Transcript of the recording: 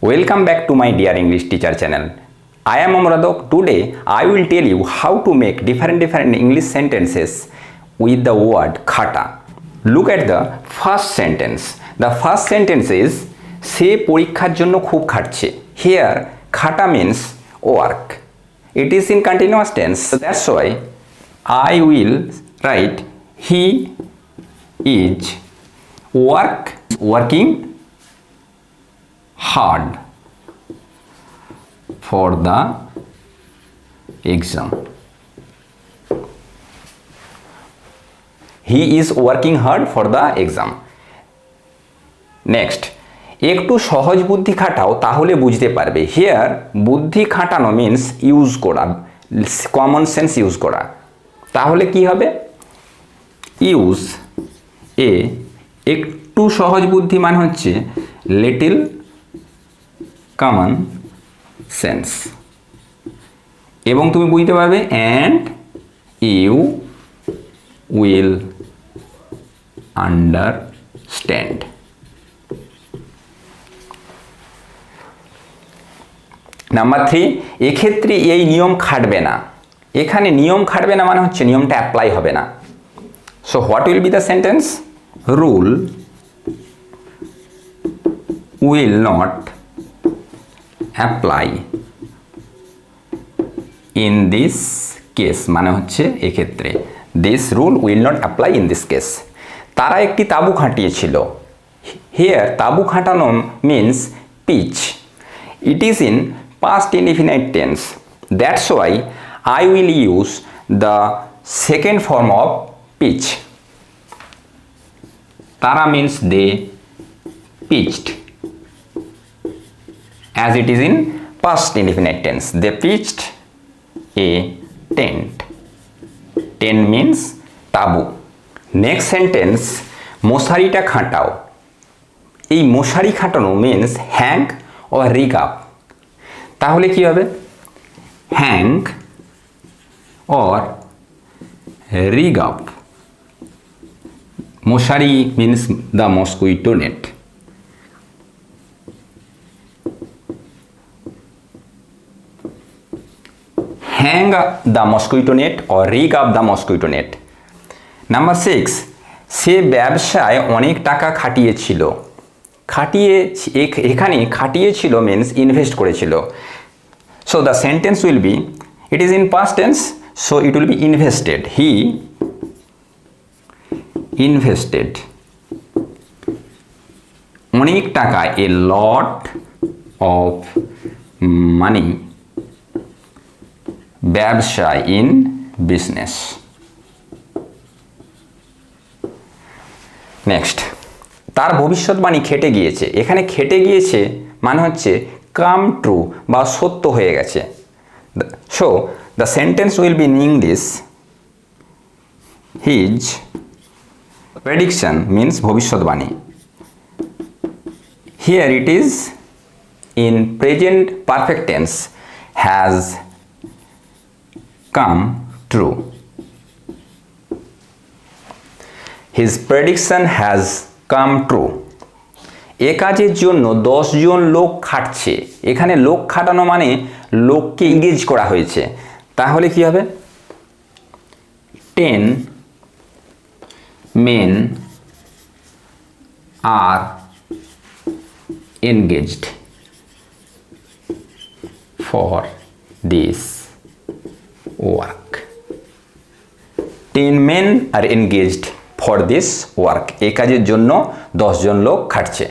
Welcome back to my dear English teacher channel. I am Amradok. Today I will tell you how to make different English sentences with the word khata. Look at the first sentence. The first sentence is সে পরীক্ষার জন্য খুব খাটছে. Here khata means work. It is in continuous tense. So that's why I will write he is working hard for the exam. He is working hard for the exam. Next, একটু সহজ বুদ্ধি খাটাও তাহলে বুঝতে পারবে. Here বুদ্ধি খাটানো means use করা, common sense use করা. তাহলে কি হবে? ইউজ একটু সহজ বুদ্ধি মানে হচ্ছে লিটল কমন সেন্স, এবং তুমি বুঝতে পারবে and you will understand. Number 3, এক্ষেত্রে এই নিয়ম খাটবে না. এখানে নিয়ম খাটবে না মানে হচ্ছে নিয়মটা অ্যাপ্লাই হবে না. So what will be the sentence? Rule will not apply in this case, মানে হচ্ছে এক্ষেত্রে this rule will not apply in this case. তারা একটি তাঁবু খাটিয়েছিল. হিয়ার তাঁবু খাটানো means pitch. It is in past indefinite tense. That's why I will use the second form of pitch. Tara means they pitched, as it is in past indefinite tense. They pitched a tent. Tent means tabu. Next sentence, মশারিটা খাটাও. এই মশারি খাটানো means hang or rig up. তাহলে কি হবে? Hang or rig up. মশারি means the mosquito net. Hang the mosquito net or rig up the mosquito net. Number 6, সে ব্যবসায় অনেক টাকা খাটিয়েছিল. এখানে খাটিয়েছিল মিন্স ইনভেস্ট করেছিল. So the sentence will be, it is in past tense, so it will be invested. He invested অনেক টাকা, a lot of money, ব্যবসায় in business. Next, তার ভবিষ্যৎবাণী খেটে গিয়েছে. এখানে খেটে গিয়েছে মানে হচ্ছে কাম ট্রু বা সত্য হয়ে গেছে. So the sentence will be in English, his prediction means ভবিষ্যৎবাণী. Here it is in present perfect tense, has come true. His prediction has come true. এ কাজের জন্য 10 জন লোক খাটছে. এখানে লোক খাটানো মানে লোককে এঙ্গেজ করা হয়েছে. তাহলে কি হবে? 10 men are engaged for this work. 10 men are engaged for this work. এ কাজের জন্য 10 জন লোক খাটছে.